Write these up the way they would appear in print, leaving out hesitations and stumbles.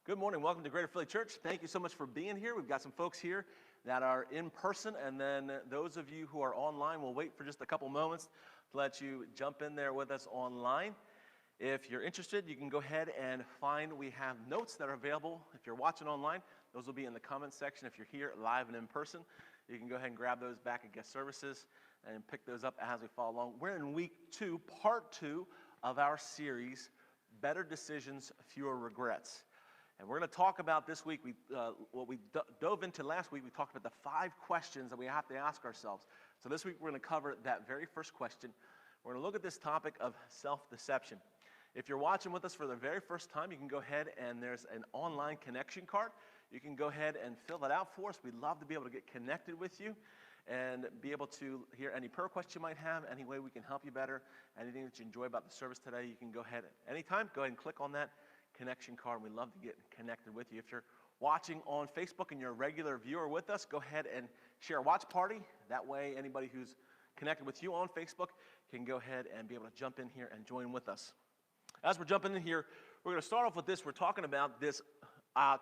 Good morning. Welcome to Greater Philly Church. Thank you so much for being here. We've got some folks here that are in person, and then those of you who are online, we'll wait for just a couple moments to let you jump in there with us online. If you're interested, you can go ahead and we have notes that are available. If you're watching online, those will be in the comments section. If you're here live and in person, you can go ahead and grab those back at guest services and pick those up as we follow along. We're in week 2, part 2 of our series, Better Decisions, Fewer Regrets. And we're going to talk about this week, what we dove into last week, we talked about the 5 questions that we have to ask ourselves. So this week we're going to cover that very first question. We're going to look at this topic of self-deception. If you're watching with us for the very first time, you can go ahead and there's an online connection card. You can go ahead and fill that out for us. We'd love to be able to get connected with you and be able to hear any prayer requests you might have, any way we can help you better, anything that you enjoy about the service today. You can go ahead at any time, go ahead and click on that connection card. We'd love to get connected with you. If you're watching on Facebook and you're a regular viewer with us, go ahead and share a watch party. That way anybody who's connected with you on Facebook can go ahead and be able to jump in here and join with us. As we're jumping in here, we're going to start off with this. We're talking about this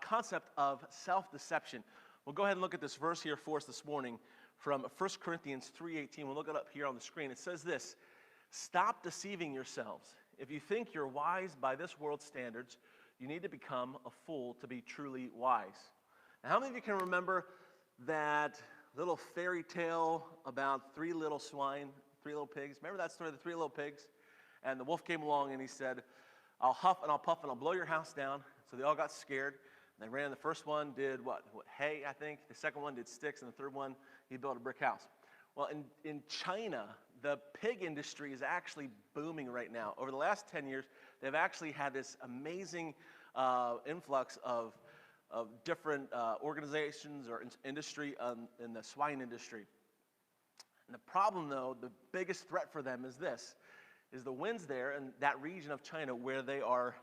concept of self-deception. We'll go ahead and look at this verse here for us this morning from 1 Corinthians 3:18. We'll look it up here on the screen. It says this: "Stop deceiving yourselves. If you think you're wise by this world's standards, you need to become a fool to be truly wise." Now, how many of you can remember that little fairy tale about 3 little swine, 3 little pigs? Remember that story, the 3 little pigs? And the wolf came along and he said, "I'll huff and I'll puff and I'll blow your house down." So they all got scared. And they ran. The first one did what? Hay, I think. The second one did sticks. And the third one, he built a brick house. Well, in China, the pig industry is actually booming right now. Over the last 10 years, they've actually had this amazing influx of different organizations or industry in the swine industry. And the problem, though, the biggest threat for them is this, is the winds there in that region of China where they are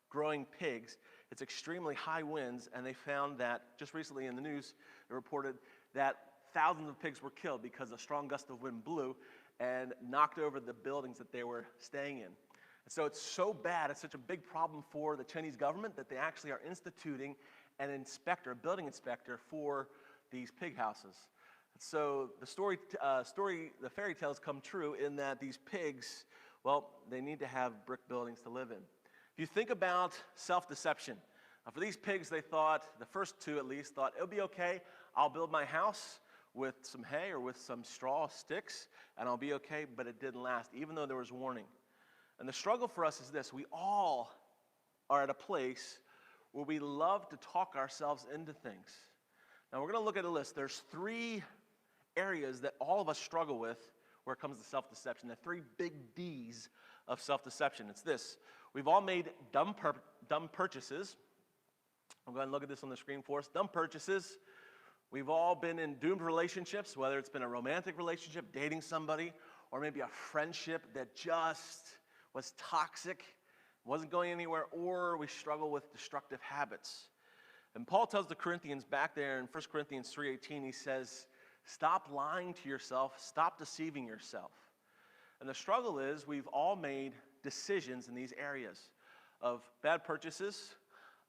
growing pigs. It's extremely high winds, and they found that just recently in the news, they reported that thousands of pigs were killed because a strong gust of wind blew and knocked over the buildings that they were staying in. And so it's so bad, it's such a big problem for the Chinese government that they actually are instituting an inspector, a building inspector for these pig houses. And so the fairy tales come true in that these pigs, well, they need to have brick buildings to live in. If you think about self-deception, for these pigs, they thought, the first 2 at least, thought, it'll be okay, I'll build my house with some hay or with some straw sticks, and I'll be okay, but it didn't last, even though there was warning. And the struggle for us is this: we all are at a place where we love to talk ourselves into things. Now, we're going to look at a list. There's 3 areas that all of us struggle with where it comes to self-deception. The 3 big D's of self-deception. It's this: we've all made dumb purchases. I'm going to look at this on the screen for us. Dumb purchases. We've all been in doomed relationships, whether it's been a romantic relationship, dating somebody, or maybe a friendship that just was toxic, wasn't going anywhere, or we struggle with destructive habits. And Paul tells the Corinthians back there in 1 Corinthians 3:18, he says, stop lying to yourself, stop deceiving yourself. And the struggle is we've all made decisions in these areas of bad purchases,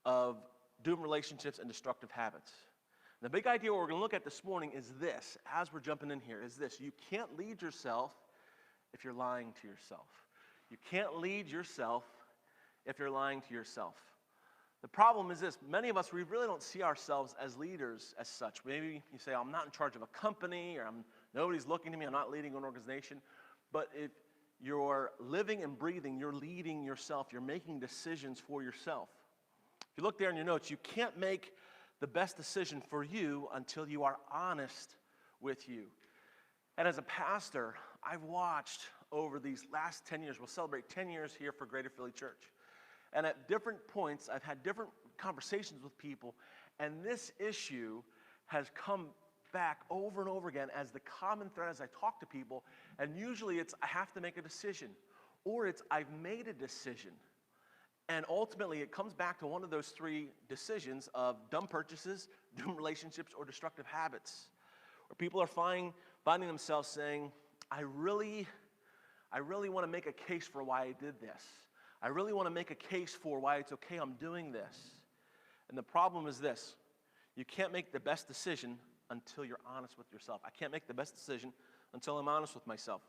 of doomed relationships, and destructive habits. The big idea we're going to look at this morning is this, as we're jumping in here, is this: you can't lead yourself if you're lying to yourself. You can't lead yourself if you're lying to yourself. The problem is this: many of us, we really don't see ourselves as leaders as such. Maybe you say, I'm not in charge of a company, or nobody's looking to me, I'm not leading an organization. But if you're living and breathing, you're leading yourself, you're making decisions for yourself. If you look there in your notes, you can't make the best decision for you until you are honest with you. And as a pastor, I've watched over these last 10 years, we'll celebrate 10 years here for Greater Philly Church. And at different points, I've had different conversations with people, and this issue has come back over and over again as the common thread as I talk to people. And usually it's, I have to make a decision, or it's, I've made a decision. And ultimately, it comes back to one of those 3 decisions of dumb purchases, doomed relationships, or destructive habits, where people are finding themselves saying, I really want to make a case for why I did this. I really want to make a case for why it's okay I'm doing this. And the problem is this: you can't make the best decision until you're honest with yourself. I can't make the best decision until I'm honest with myself.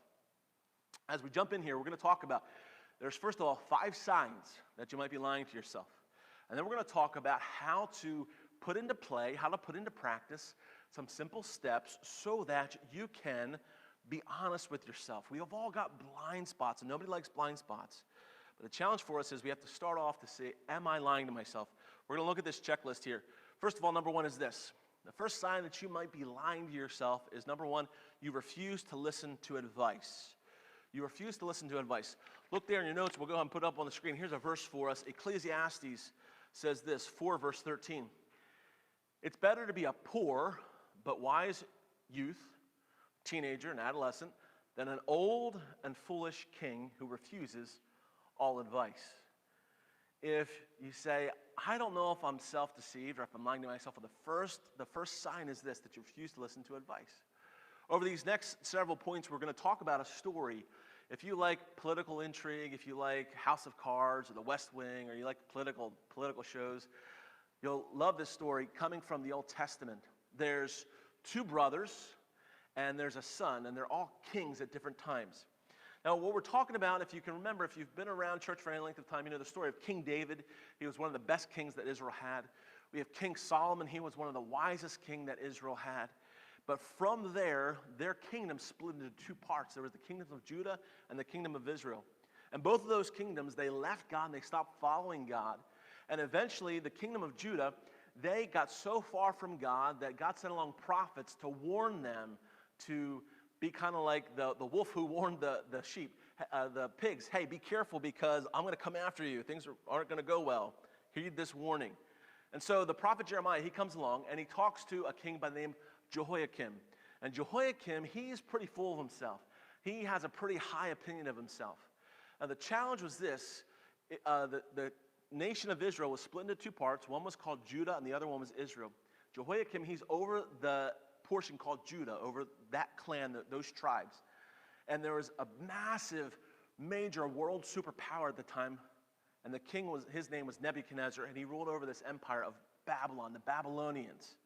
As we jump in here, we're going to talk about, there's first of all 5 signs that you might be lying to yourself. And then we're going to talk about how to put into play, how to put into practice some simple steps so that you can be honest with yourself. We have all got blind spots, and nobody likes blind spots. But the challenge for us is we have to start off to say, am I lying to myself? We're going to look at this checklist here. First of all, number 1 is this. The first sign that you might be lying to yourself is, number 1, you refuse to listen to advice. You refuse to listen to advice. Look there in your notes. We'll go ahead and put it up on the screen. Here's a verse for us. Ecclesiastes says this, 4 verse 13. It's better to be a poor but wise youth, teenager, and adolescent, than an old and foolish king who refuses all advice. If you say, I don't know if I'm self-deceived or if I'm lying to myself, well, the first sign is this, that you refuse to listen to advice. Over these next several points, we're going to talk about a story. If you like political intrigue, if you like House of Cards or The West Wing, or you like political shows, you'll love this story coming from the Old Testament. There's 2 brothers, and there's a son, and they're all kings at different times. Now, what we're talking about, if you can remember, if you've been around church for any length of time, you know the story of King David. He was one of the best kings that Israel had. We have King Solomon. He was one of the wisest kings that Israel had. But from there, their kingdom split into 2 parts. There was the kingdom of Judah and the kingdom of Israel. And both of those kingdoms, they left God and they stopped following God. And eventually, the kingdom of Judah, they got so far from God that God sent along prophets to warn them, to be kind of like the wolf who warned the sheep, the pigs, hey, be careful because I'm going to come after you. Things aren't going to go well. Heed this warning. And so the prophet Jeremiah, he comes along and he talks to a king by the name Jehoiakim. And Jehoiakim, he's pretty full of himself. He has a pretty high opinion of himself. And the challenge was this, the nation of Israel was split into 2 parts. One was called Judah and the other one was Israel. Jehoiakim, he's over the portion called Judah, over that clan, those tribes. And there was a massive, major world superpower at the time. And the king, his name was Nebuchadnezzar, and he ruled over this empire of Babylon, the Babylonians.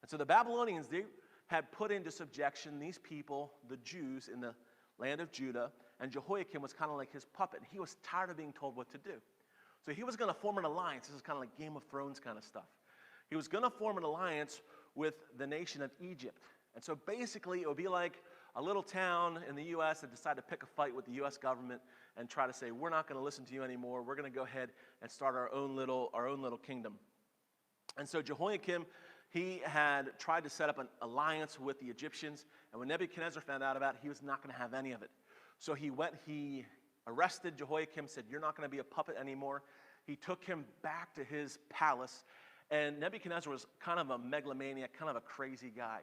And so the Babylonians, they had put into subjection these people, the Jews in the land of Judah, and Jehoiakim was kind of like his puppet. He was tired of being told what to do. So he was going to form an alliance. This is kind of like Game of Thrones kind of stuff. He was going to form an alliance with the nation of Egypt. And so basically it would be like a little town in the U.S. that decided to pick a fight with the U.S. government and try to say, we're not going to listen to you anymore. We're going to go ahead and start our own little kingdom. And so Jehoiakim, he had tried to set up an alliance with the Egyptians. And when Nebuchadnezzar found out about it, he was not going to have any of it. So he arrested Jehoiakim, said, you're not going to be a puppet anymore. He took him back to his palace. And Nebuchadnezzar was kind of a megalomaniac, kind of a crazy guy.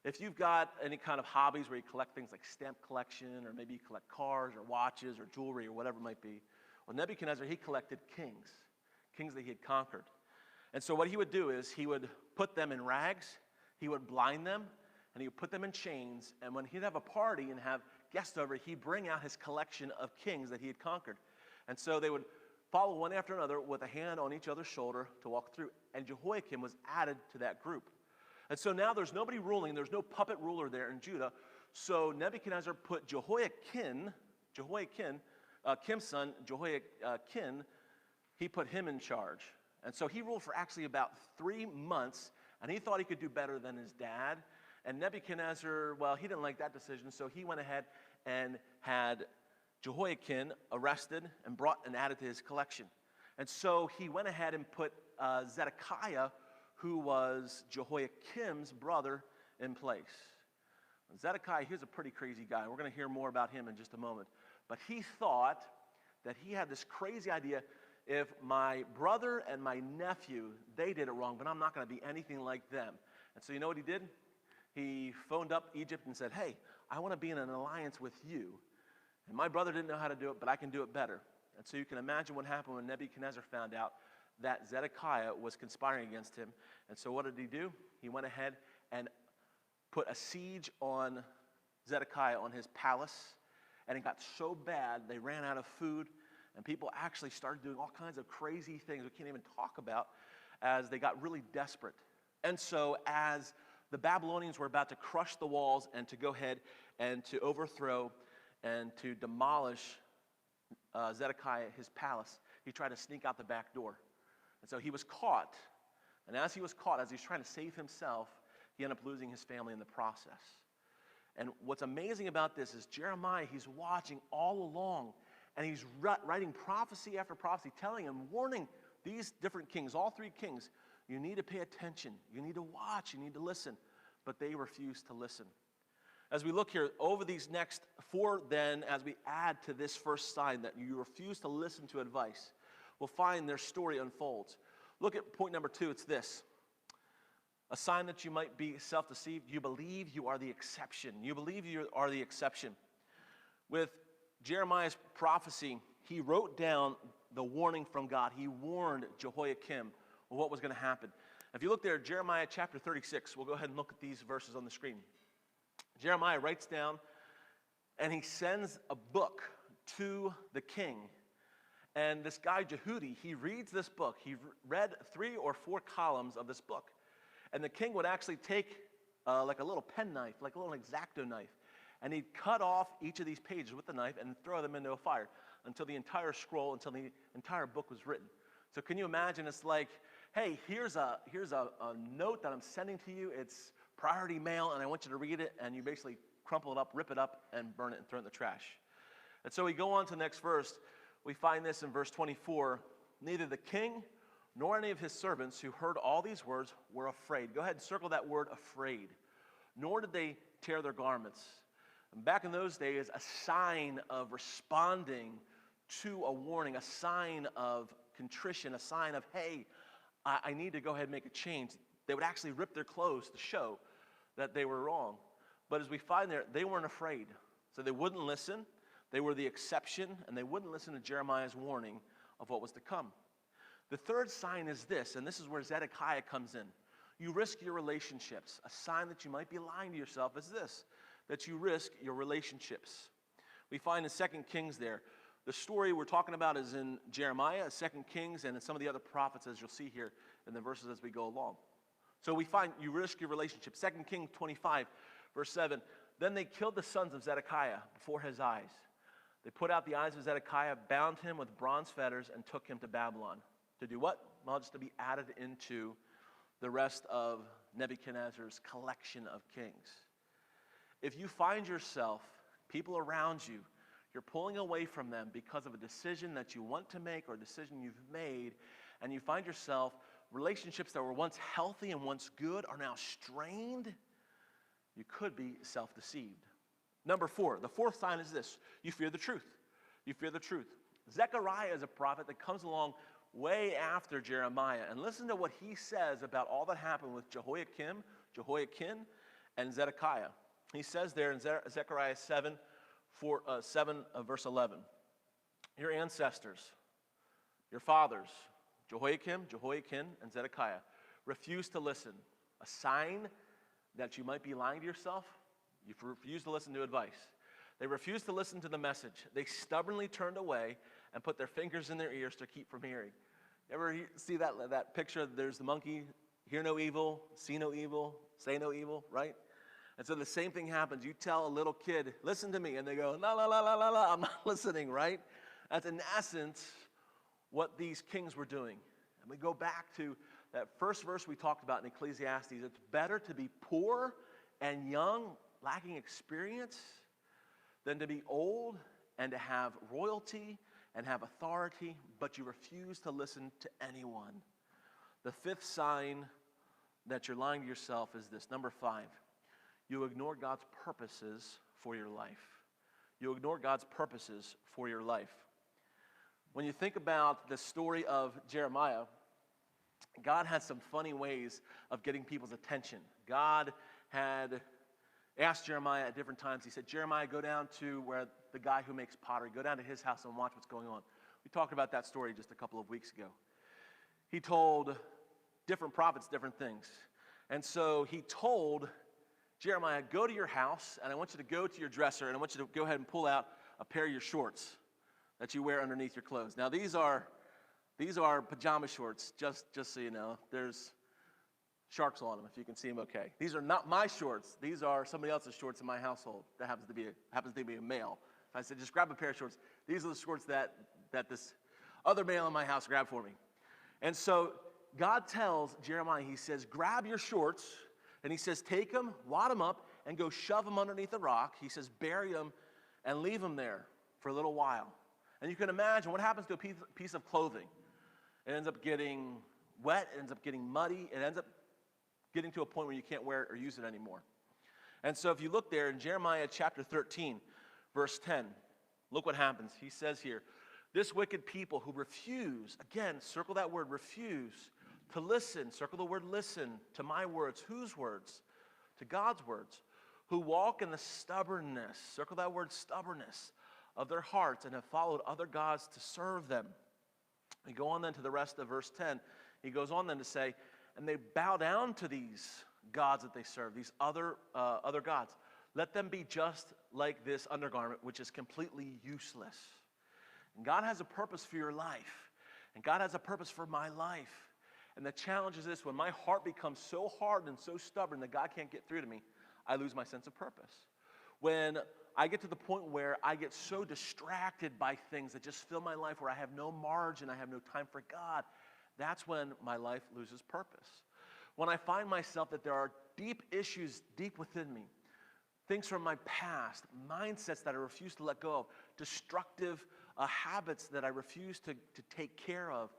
If you've got any kind of hobbies where you collect things like stamp collection, or maybe you collect cars or watches or jewelry or whatever it might be, well, Nebuchadnezzar, he collected kings that he had conquered. And so what he would do is he would put them in rags, he would blind them, and he would put them in chains. And when he'd have a party and have guests over, he'd bring out his collection of kings that he had conquered. And so they would follow one after another with a hand on each other's shoulder to walk through. And Jehoiakim was added to that group. And so now there's nobody ruling. There's no puppet ruler there in Judah. So Nebuchadnezzar put Jehoiakim, Kim's son, Jehoiakim, he put him in charge. And so he ruled for actually about 3 months, and he thought he could do better than his dad. And Nebuchadnezzar, well, he didn't like that decision, so he went ahead and had Jehoiakim arrested and brought and added to his collection. And so he went ahead and put Zedekiah, who was Jehoiakim's brother, in place. Zedekiah, he was a pretty crazy guy. We're going to hear more about him in just a moment. But he thought that he had this crazy idea, if my brother and my nephew, they did it wrong, but I'm not going to be anything like them. And so you know what he did? He phoned up Egypt and said, hey, I want to be in an alliance with you. And my brother didn't know how to do it, but I can do it better. And so you can imagine what happened when Nebuchadnezzar found out that Zedekiah was conspiring against him. And so what did he do? He went ahead and put a siege on Zedekiah, on his palace. And it got so bad, they ran out of food. And people actually started doing all kinds of crazy things we can't even talk about. as they got really desperate. And so as the Babylonians were about to crush the walls and to go ahead and to overthrow and to demolish Zedekiah, his palace, he tried to sneak out the back door. And so he was caught. And as he was caught, as he was trying to save himself, he ended up losing his family in the process. And what's amazing about this is Jeremiah, he's watching all along, and he's writing prophecy after prophecy, telling him, warning these different kings, all three kings, you need to pay attention, you need to watch, you need to listen. But they refuse to listen. As we look here, over these next four then, as we add to this first sign that you refuse to listen to advice, we'll find their story unfolds. Look at point number 2, it's this. A sign that you might be self-deceived, you believe you are the exception. You believe you are the exception. With Jeremiah's prophecy, he wrote down the warning from God. He warned Jehoiakim of what was going to happen. If you look there, Jeremiah chapter 36, we'll go ahead and look at these verses on the screen. Jeremiah writes down, and he sends a book to the king. And this guy, Jehudi, he reads this book. He read 3 or 4 columns of this book. And the king would actually take like a little penknife, like a little X-Acto knife, and he'd cut off each of these pages with the knife and throw them into a fire until the entire scroll, until the entire book was written. So can you imagine? It's like, hey, here's a note that I'm sending to you. It's priority mail, and I want you to read it, and you basically crumple it up, rip it up, and burn it and throw it in the trash. And so we go on to the next verse. We find this in verse 24. Neither the king nor any of his servants who heard all these words were afraid. Go ahead and circle that word, afraid. Nor did they tear their garments. And back in those days, a sign of responding to a warning, a sign of contrition, a sign of, hey, I need to go ahead and make a change. They would actually rip their clothes to show that they were wrong. But as we find there, they weren't afraid. So they wouldn't listen. They were the exception, and they wouldn't listen to Jeremiah's warning of what was to come. The third sign is this, and this is where Zedekiah comes in. You risk your relationships. A sign that you might be lying to yourself is this, that you risk your relationships. We find in 2 Kings there, the story we're talking about is in Jeremiah, 2 Kings, and in some of the other prophets, as you'll see here in the verses as we go along. So we find you risk your relationships. 2 Kings 25, verse 7, then they killed the sons of Zedekiah before his eyes. They put out the eyes of Zedekiah, bound him with bronze fetters, and took him to Babylon. To do what? Well, just to be added into the rest of Nebuchadnezzar's collection of kings. If you find yourself, people around you, you're pulling away from them because of a decision that you want to make or a decision you've made, and you find yourself, relationships that were once healthy and once good are now strained, you could be self-deceived. Number 4, the fourth sign is this. You fear the truth. You fear the truth. Zechariah is a prophet that comes along way after Jeremiah. And listen to what he says about all that happened with Jehoiakim, and Zedekiah. He says there in Zechariah 7, verse 11, your ancestors, your fathers, Jehoiakim, and Zedekiah, refused to listen. A sign that you might be lying to yourself, you refuse to listen to advice. They refused to listen to the message. They stubbornly turned away and put their fingers in their ears to keep from hearing. You ever see that picture? There's the monkey, hear no evil, see no evil, say no evil, right? And so the same thing happens. You tell a little kid, listen to me, and they go, la, la, la, la, la, la, I'm not listening, right? That's in essence what these kings were doing. And we go back to that first verse we talked about in Ecclesiastes. It's better to be poor and young, lacking experience, than to be old and to have royalty and have authority, but you refuse to listen to anyone. The fifth sign that you're lying to yourself is this. Number 5, you ignore God's purposes for your life. You ignore God's purposes for your life. When you think about the story of Jeremiah, God had some funny ways of getting people's attention. God had asked Jeremiah at different times. He said, Jeremiah, go down to where the guy who makes pottery, go down to his house and watch what's going on. We talked about that story just a couple of weeks ago. He told different prophets different things. And so he told Jeremiah, go to your house, and I want you to go to your dresser, and I want you to go ahead and pull out a pair of your shorts that you wear underneath your clothes. Now, these are These are pajama shorts, just so you know. There's sharks on them, if you can see them okay. These are not my shorts. These are somebody else's shorts in my household that happens to be a male. If I said, just grab a pair of shorts, these are the shorts that this other male in my house grabbed for me. And so God tells Jeremiah, he says, grab your shorts, and he says, take them, wad them up, and go shove them underneath a rock. He says, bury them and leave them there for a little while. And you can imagine what happens to a piece of clothing. It ends up getting wet, it ends up getting muddy, it ends up getting to a point where you can't wear it or use it anymore. And so if you look there in Jeremiah chapter 13, verse 10, look what happens. He says here, this wicked people who refuse, again, circle that word, refuse, to listen, circle the word listen, to my words. Whose words? To God's words. Who walk in the stubbornness, circle that word, stubbornness, of their hearts and have followed other gods to serve them. We go on then to the rest of verse 10. He goes on then to say, and they bow down to these gods that they serve, these other gods. Let them be just like this undergarment, which is completely useless. And God has a purpose for your life. And God has a purpose for my life. And the challenge is this: when my heart becomes so hard and so stubborn that God can't get through to me, I lose my sense of purpose. When I get to the point where I get so distracted by things that just fill my life, where I have no margin, I have no time for God, that's when my life loses purpose. When I find myself that there are deep issues deep within me, things from my past, mindsets that I refuse to let go of, destructive habits that I refuse to take care of,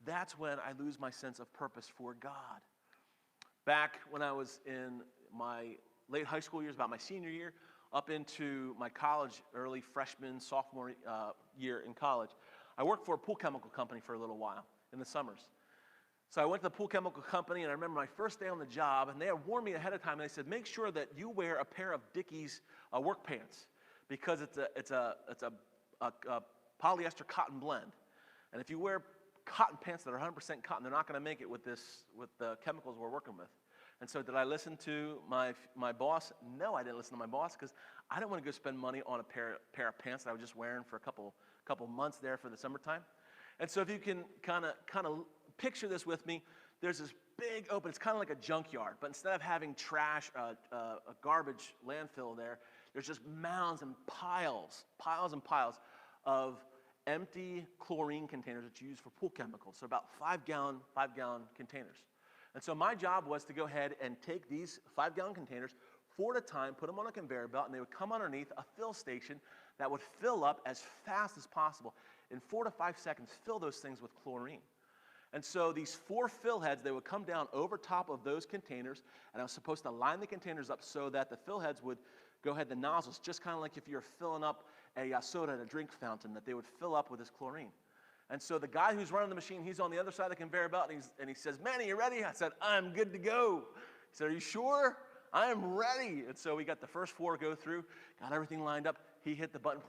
that's when I lose my sense of purpose for God. Back when I was in my late high school years, about my senior year, up into my college, early freshman, sophomore year in college, I worked for a pool chemical company for a little while in the summers. So I went to the pool chemical company, and I remember my first day on the job, and they had warned me ahead of time, and they said, make sure that you wear a pair of Dickies work pants, because it's a polyester cotton blend. And if you wear cotton pants that are 100% cotton, they're not going to make it with the chemicals we're working with. And so did I listen to my boss? No, I didn't listen to my boss, because I didn't want to go spend money on a pair of pants that I was just wearing for a couple months there for the summertime. And so if you can kind of picture this with me, there's this big open, it's kind of like a junkyard, but instead of having trash, a garbage landfill there, there's just mounds and piles and piles of empty chlorine containers that you use for pool chemicals. So about 5-gallon containers. And so my job was to go ahead and take these 5-gallon containers, 4 at a time, put them on a conveyor belt, and they would come underneath a fill station that would fill up as fast as possible. In 4 to 5 seconds, fill those things with chlorine. And so these 4 fill heads, they would come down over top of those containers, and I was supposed to line the containers up so that the fill heads would go ahead, the nozzles, just kind of like if you're filling up a soda at a drink fountain, that they would fill up with this chlorine. And so the guy who's running the machine, he's on the other side of the conveyor belt, and he says, Manny, you ready? I said, I'm good to go. He said, are you sure? I'm ready. And so we got the first 4 go through, got everything lined up. He hit the button.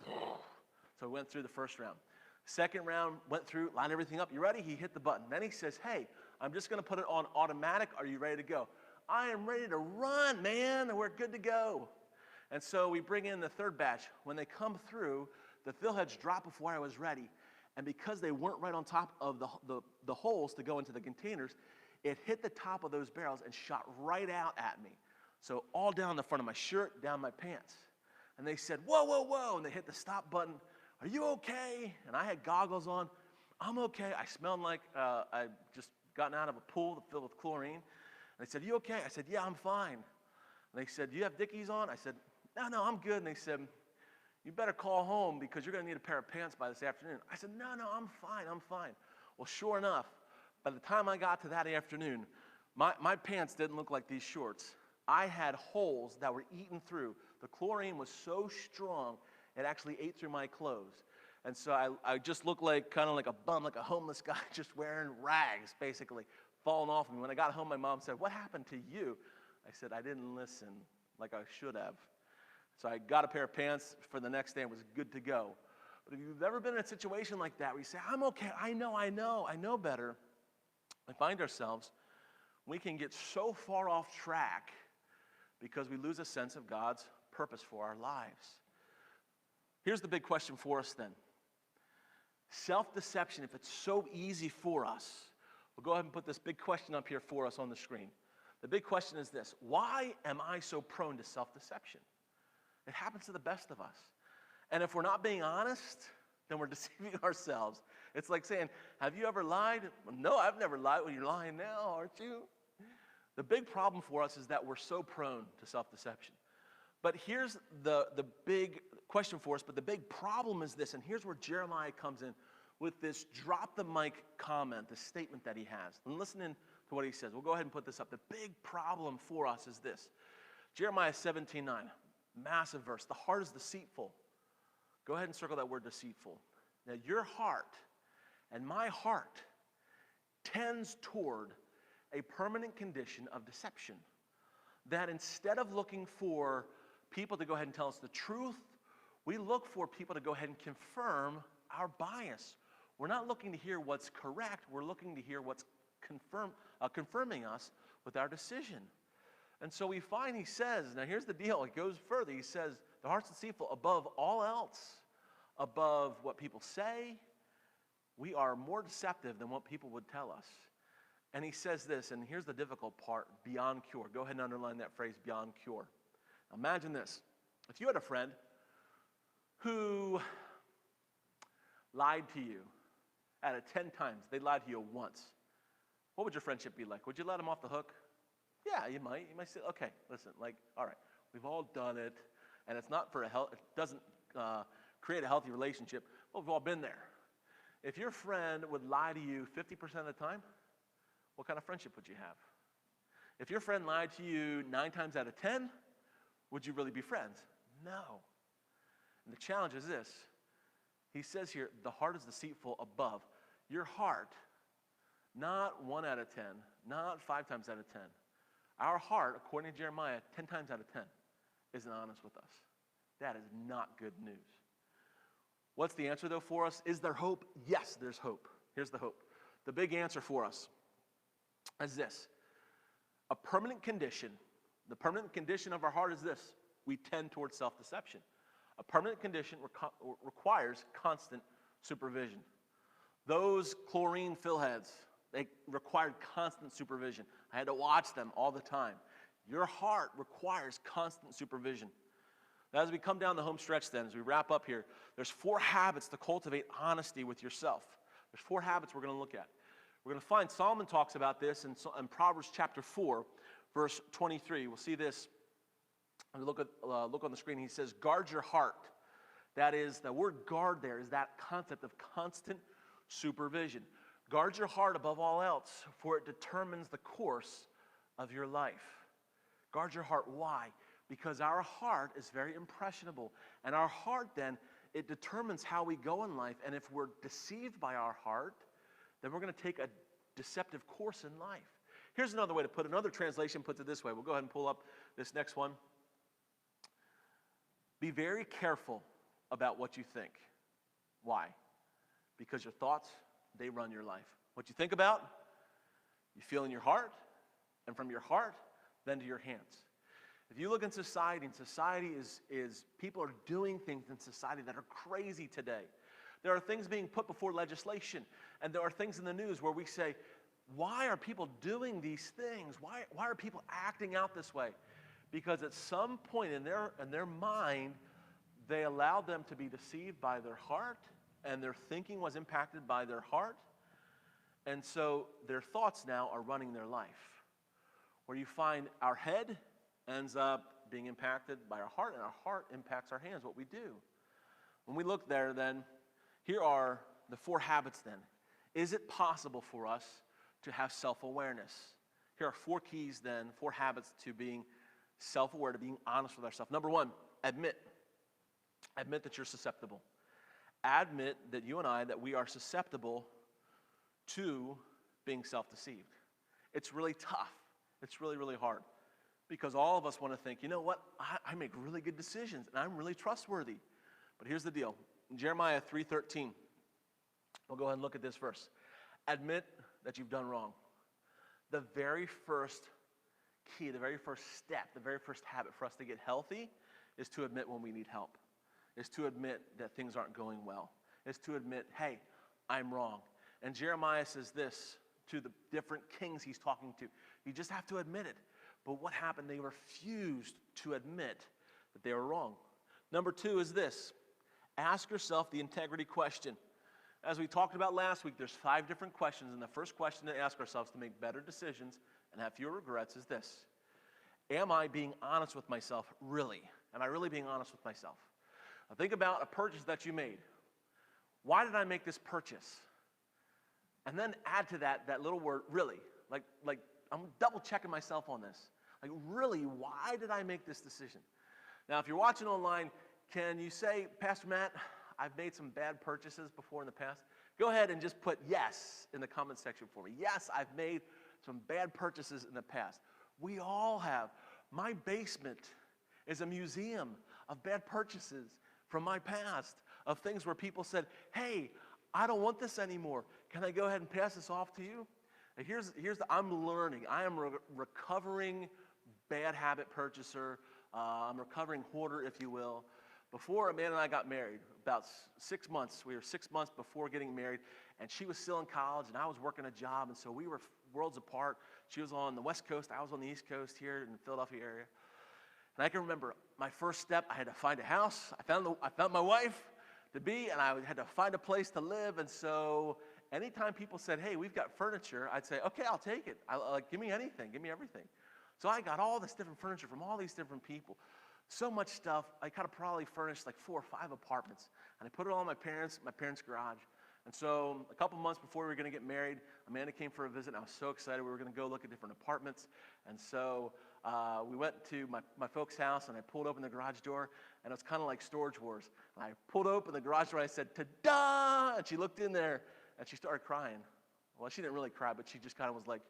So we went through the first round. Second round, went through, lined everything up. You ready? He hit the button. Then he says, hey, I'm just going to put it on automatic. Are you ready to go? I am ready to run, man, and we're good to go. And so we bring in the third batch. When they come through, the fill heads drop before I was ready. And because they weren't right on top of the holes to go into the containers, it hit the top of those barrels and shot right out at me. So all down the front of my shirt, down my pants. And they said, whoa, whoa, whoa, and they hit the stop button. Are you okay? And I had goggles on. I'm okay. I smelled like I just gotten out of a pool filled with chlorine. And they said, you okay? I said, yeah, I'm fine. And they said, do you have Dickies on? I said, no, I'm good. And they said, you better call home because you're going to need a pair of pants by this afternoon. I said, no, I'm fine. Well, sure enough, by the time I got to that afternoon, my pants didn't look like these shorts. I had holes that were eaten through. The chlorine was so strong, it actually ate through my clothes. And so I just looked like kind of like a bum, like a homeless guy just wearing rags, basically, falling off of me. When I got home, my mom said, what happened to you? I said, I didn't listen like I should have. So I got a pair of pants for the next day and was good to go. But if you've ever been in a situation like that where you say, I'm okay, I know better, we find ourselves, we can get so far off track because we lose a sense of God's purpose for our lives. Here's the big question for us then. Self-deception, if it's so easy for us, we'll go ahead and put this big question up here for us on the screen. The big question is this: why am I so prone to self-deception? It happens to the best of us. And if we're not being honest, then we're deceiving ourselves. It's like saying, have you ever lied? Well, no, I've never lied. Well, you're lying now, aren't you? The big problem for us is that we're so prone to self-deception. But here's the big question for us, but the big problem is this, and here's where Jeremiah comes in with this drop the mic comment, the statement that he has. And listen in to what he says. We'll go ahead and put this up. The big problem for us is this. Jeremiah 17:9, massive verse. The heart is deceitful. Go ahead and circle that word deceitful. Now your heart and my heart tends toward a permanent condition of deception. That instead of looking for people to go ahead and tell us the truth, we look for people to go ahead and confirm our bias. We're not looking to hear what's correct. We're looking to hear what's confirming us with our decision. And so we find he says, now here's the deal. It goes further. He says, the heart's deceitful above all else, above what people say. We are more deceptive than what people would tell us. And he says this, and here's the difficult part, beyond cure. Go ahead and underline that phrase, beyond cure. Now imagine this. If you had a friend who lied to you out of 10 times, they lied to you once, what would your friendship be like? Would you let them off the hook? Yeah, you might. You might say, okay, listen, like, all right, we've all done it, and it's not for a it doesn't create a healthy relationship, but we've all been there. If your friend would lie to you 50% of the time, what kind of friendship would you have? If your friend lied to you 9 times out of 10, would you really be friends? No. And the challenge is this. He says here, the heart is deceitful above. Your heart, not 1 out of 10, not 5 times out of 10. Our heart, according to Jeremiah, 10 times out of 10, isn't honest with us. That is not good news. What's the answer, though, for us? Is there hope? Yes, there's hope. Here's the hope. The big answer for us is this. A permanent condition, the permanent condition of our heart is this. We tend towards self-deception. A permanent condition requires constant supervision. Those chlorine fill heads, they required constant supervision. I had to watch them all the time. Your heart requires constant supervision. Now, as we come down the home stretch then, as we wrap up here, there's 4 habits to cultivate honesty with yourself. There's 4 habits we're going to look at. We're going to find Solomon talks about this in Proverbs chapter 4, verse 23. We'll see this. Look on the screen. He says, guard your heart. That is, the word guard there is that concept of constant supervision. Guard your heart above all else, for it determines the course of your life. Guard your heart. Why? Because our heart is very impressionable. And our heart then, it determines how we go in life. And if we're deceived by our heart, then we're going to take a deceptive course in life. Here's another way to put it. Another translation puts it this way. We'll go ahead and pull up this next one. Be very careful about what you think. Why? Because your thoughts, they run your life. What you think about, you feel in your heart, and from your heart, then to your hands. If you look in society, people are doing things in society that are crazy today. There are things being put before legislation, and there are things in the news where we say, why are people doing these things? Why are people acting out this way? Because at some point in their mind, they allowed them to be deceived by their heart, and their thinking was impacted by their heart. And so their thoughts now are running their life. Where you find our head ends up being impacted by our heart, and our heart impacts our hands, what we do. When we look there then, here are the 4 habits then. Is it possible for us to have self-awareness? Here are 4 keys then, 4 habits to being self-aware, to being honest with ourselves. Number 1, admit. Admit that you're susceptible. Admit that you and I, that we are susceptible to being self-deceived. It's really tough. It's really, really hard. Because all of us want to think, you know what, I make really good decisions, and I'm really trustworthy. But here's the deal. In Jeremiah 3:13, we'll go ahead and look at this verse. Admit that you've done wrong. The very first key, the very first step, the very first habit for us to get healthy is to admit when we need help. Is to admit that things aren't going well. Is to admit, hey, I'm wrong. And Jeremiah says this to the different kings he's talking to. You just have to admit it. But what happened? They refused to admit that they were wrong. Number 2 is this. Ask yourself the integrity question. As we talked about last week, there's 5 different questions, and the first question to ask ourselves to make better decisions and have fewer regrets is this. Am I being honest with myself, really? Am I really being honest with myself? Now think about a purchase that you made. Why did I make this purchase? And then add to that little word, really. Like I'm double checking myself on this. Like, really, why did I make this decision? Now, if you're watching online, can you say, Pastor Matt, I've made some bad purchases before in the past? Go ahead and just put yes in the comment section for me. Yes, I've made some bad purchases in the past. We all have. My basement is a museum of bad purchases from my past, of things where people said, hey, I don't want this anymore. Can I go ahead and pass this off to you? And I'm learning. I am recovering bad habit purchaser. I'm recovering hoarder, if you will. Before Amanda and I got married, about 6 months, we were 6 months before getting married, and she was still in college, and I was working a job, and so we were worlds apart. She was on the West Coast, I was on the East Coast here in the Philadelphia area. And I can remember my first step, I had to find a house. I found my wife to be, and I had to find a place to live, and so anytime people said, hey, we've got furniture, I'd say, okay, I'll take it. Give me anything, give me everything. So I got all this different furniture from all these different people. So much stuff. I kind of probably furnished like 4 or 5 apartments. And I put it all in my parents' garage. And so a couple months before we were going to get married, Amanda came for a visit, and I was so excited. We were going to go look at different apartments. And so we went to my folks' house, and I pulled open the garage door, and it was kind of like Storage Wars. And I pulled open the garage door, and I said, ta-da! And she looked in there, and she started crying. Well, she didn't really cry, but she just kind of was like,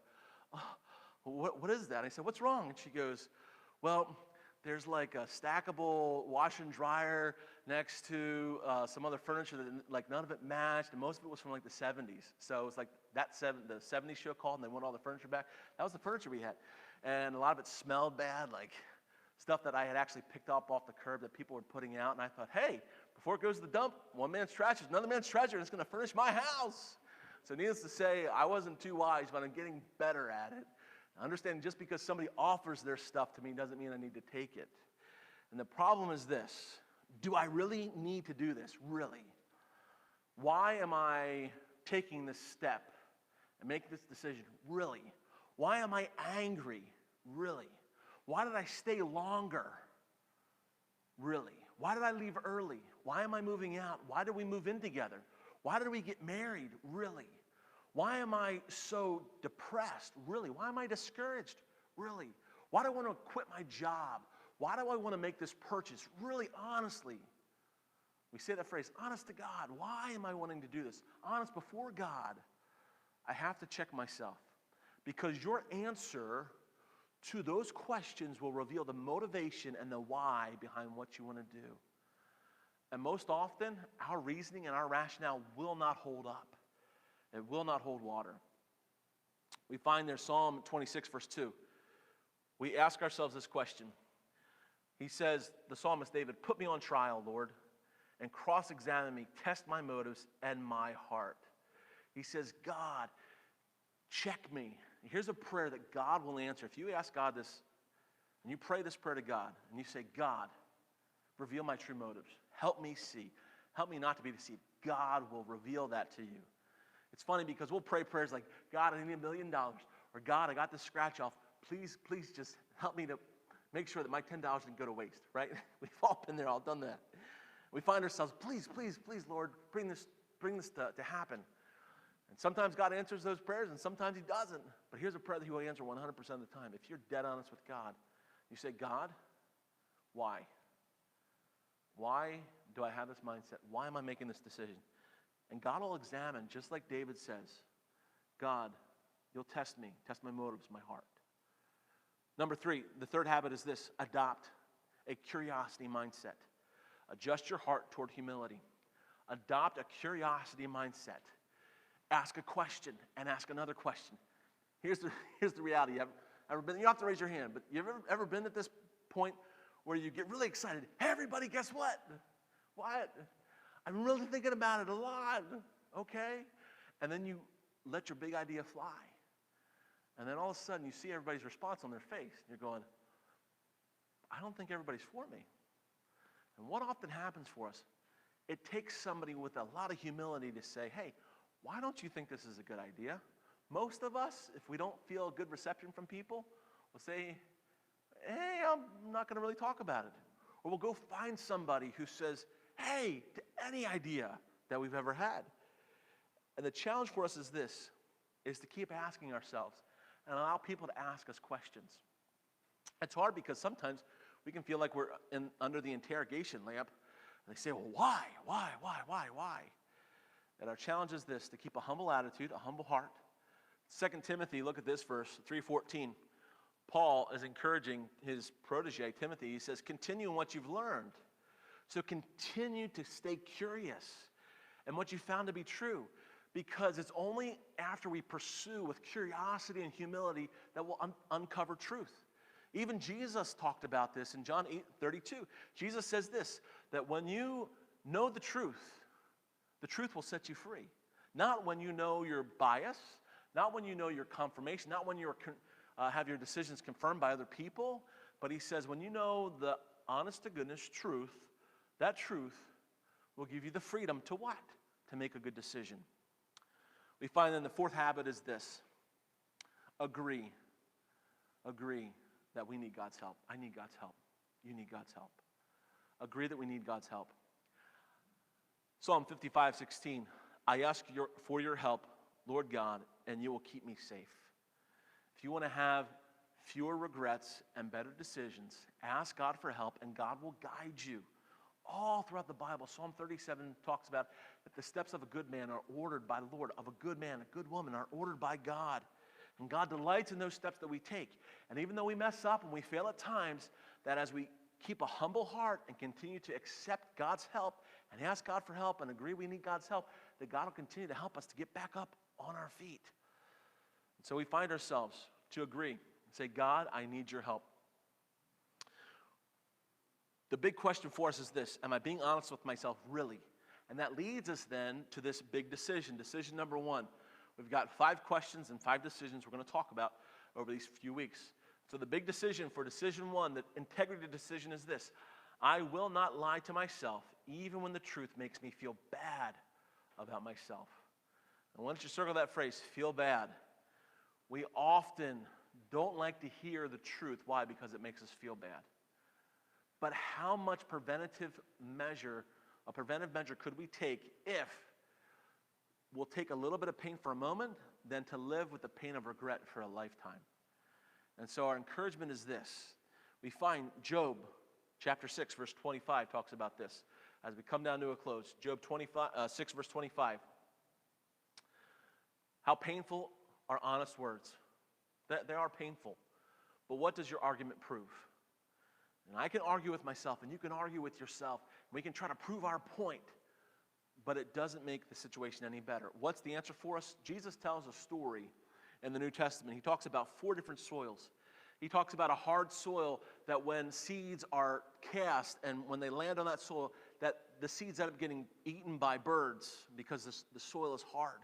oh, what is that? I said, what's wrong? And she goes, well, there's like a stackable washer and dryer next to some other furniture that like none of it matched, and most of it was from like the 70s. So it was like the 70s show called, and they want all the furniture back. That was the furniture we had. And a lot of it smelled bad, like stuff that I had actually picked up off the curb that people were putting out. And I thought, hey, before it goes to the dump, one man's trash is another man's treasure, and it's going to furnish my house. So needless to say, I wasn't too wise, but I'm getting better at it. Understanding just because somebody offers their stuff to me doesn't mean I need to take it. And the problem is this. Do I really need to do this? Really? Why am I taking this step and making this decision? Really? Why am I angry? Really? Why did I stay longer? Really? Why did I leave early? Why am I moving out? Why did we move in together? Why did we get married? Really? Why am I so depressed? Really? Why am I discouraged? Really? Why do I want to quit my job? Why do I want to make this purchase? Really, honestly. We say that phrase, honest to God. Why am I wanting to do this? Honest before God. I have to check myself. Because your answer to those questions will reveal the motivation and the why behind what you want to do. And most often, our reasoning and our rationale will not hold up. It will not hold water. We find there Psalm 26, verse 2. We ask ourselves this question. He says, the psalmist David, put me on trial, Lord, and cross-examine me, test my motives and my heart. He says, God, check me. Here's a prayer that God will answer. If you ask God this, and you pray this prayer to God, and you say, God, reveal my true motives. Help me see. Help me not to be deceived. God will reveal that to you. It's funny because we'll pray prayers like, God, I need $1 million. Or God, I got this scratch off. Please just help me to make sure that my $10 didn't go to waste, right? We've all been there, all done that. We find ourselves, please, Lord, bring this to happen. And sometimes God answers those prayers, and sometimes he doesn't. But here's a prayer that he will answer 100% of the time. If you're dead honest with God, you say, God, why? Why do I have this mindset? Why am I making this decision? And God will examine, just like David says, God, you'll test me, test my motives, my heart. Number 3, the third habit is this: adopt a curiosity mindset. Adjust your heart toward humility. Adopt a curiosity mindset. Ask a question and ask another question. Here's the reality. You don't have to raise your hand, but you've ever been at this point where you get really excited? Hey, everybody, guess what? What? I'm really thinking about it a lot. Okay. And then you let your big idea fly. And then all of a sudden you see everybody's response on their face. You're going, I don't think everybody's for me. And what often happens for us, it takes somebody with a lot of humility to say, hey, why don't you think this is a good idea? Most of us, if we don't feel a good reception from people, will say, hey, I'm not going to really talk about it. Or we'll go find somebody who says, hey, to any idea that we've ever had. And the challenge for us is this, is to keep asking ourselves and allow people to ask us questions. It's hard because sometimes we can feel like we're under the interrogation lamp. And they say, well, why? And our challenge is this, to keep a humble attitude, a humble heart. 2 Timothy, look at this verse, 3:14. Paul is encouraging his protege, Timothy. He says, continue in what you've learned. So continue to stay curious and what you found to be true. Because it's only after we pursue with curiosity and humility that we'll uncover truth. Even Jesus talked about this in John 8:32. Jesus says this, that when you know the truth will set you free. Not when you know your bias, not when you know your confirmation, not when you have your decisions confirmed by other people, but he says when you know the honest to goodness truth, that truth will give you the freedom to what? To make a good decision. We find then the fourth habit is this. Agree that we need God's help. I need God's help. You need God's help. Agree that we need God's help. Psalm 55:16. I ask for your help, Lord God, and you will keep me safe. If you want to have fewer regrets and better decisions, ask God for help, and God will guide you. All throughout the Bible, Psalm 37 talks about that the steps of a good man are ordered by the Lord, of a good man, a good woman are ordered by God. And God delights in those steps that we take. And even though we mess up and we fail at times, that as we keep a humble heart and continue to accept God's help and ask God for help and agree we need God's help, that God will continue to help us to get back up on our feet. And so we find ourselves to agree and say, God, I need your help. The big question for us is this, am I being honest with myself really? And that leads us then to this big decision. Decision number one. We've got 5 questions and 5 decisions we're going to talk about over these few weeks. So the big decision for decision one, the integrity decision is this. I will not lie to myself even when the truth makes me feel bad about myself. And why don't you circle that phrase, feel bad. We often don't like to hear the truth. Why? Because it makes us feel bad. But how much a preventive measure could we take if we'll take a little bit of pain for a moment than to live with the pain of regret for a lifetime? And so our encouragement is this. We find Job chapter 6 verse 25 talks about this as we come down to a close. Job 6 verse 25. How painful are honest words. They are painful. But what does your argument prove? And I can argue with myself, and you can argue with yourself. We can try to prove our point, but it doesn't make the situation any better. What's the answer for us? Jesus tells a story in the New Testament. He talks about 4 different soils. He talks about a hard soil that when seeds are cast and when they land on that soil, that the seeds end up getting eaten by birds because the soil is hard.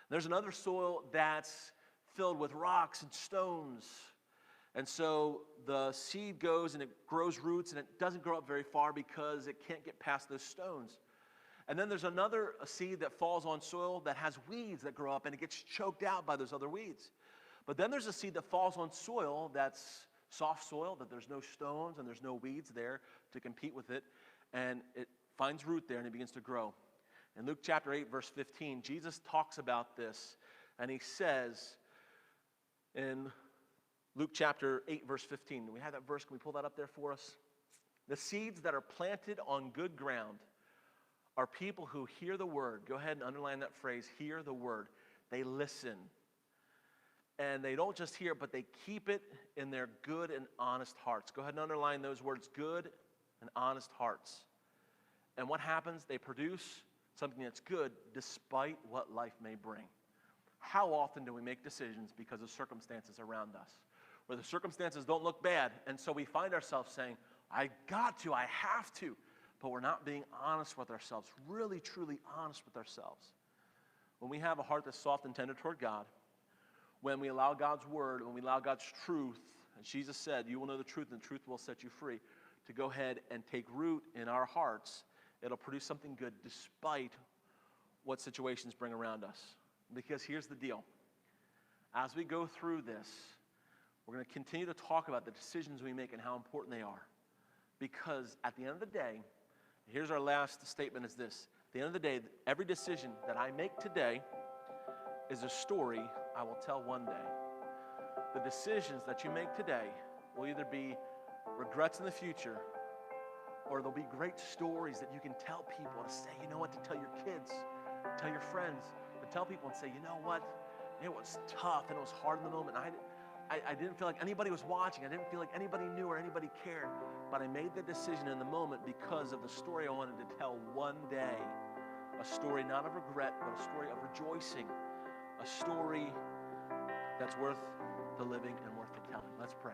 There's another soil that's filled with rocks and stones. And so the seed goes and it grows roots and it doesn't grow up very far because it can't get past those stones. And then there's another seed that falls on soil that has weeds that grow up and it gets choked out by those other weeds. But then there's a seed that falls on soil that's soft soil, that there's no stones and there's no weeds there to compete with it. And it finds root there and it begins to grow. In Luke chapter 8, verse 15, Jesus talks about this. And he says in Luke chapter 8, verse 15. Do we have that verse? Can we pull that up there for us? The seeds that are planted on good ground are people who hear the word. Go ahead and underline that phrase, hear the word. They listen. And they don't just hear it, but they keep it in their good and honest hearts. Go ahead and underline those words, good and honest hearts. And what happens? They produce something that's good despite what life may bring. How often do we make decisions because of circumstances around us? Where the circumstances don't look bad, and so we find ourselves saying, I got to, I have to, but we're not being honest with ourselves, really, truly honest with ourselves. when we have a heart that's soft and tender toward God, when we allow God's word, when we allow God's truth, and Jesus said, you will know the truth and the truth will set you free, to go ahead and take root in our hearts, it'll produce something good despite what situations bring around us. Because here's the deal. As we go through this, we're going to continue to talk about the decisions we make and how important they are. Because at the end of the day, here's our last statement is this. At the end of the day, every decision that I make today is a story I will tell one day. The decisions that you make today will either be regrets in the future, or there'll be great stories that you can tell people to say, you know what, to tell your kids, tell your friends, to tell people and say, you know what, it was tough and it was hard in the moment. I didn't feel like anybody was watching. I didn't feel like anybody knew or anybody cared. But I made the decision in the moment because of the story I wanted to tell one day. A story not of regret, but a story of rejoicing. A story that's worth the living and worth the telling.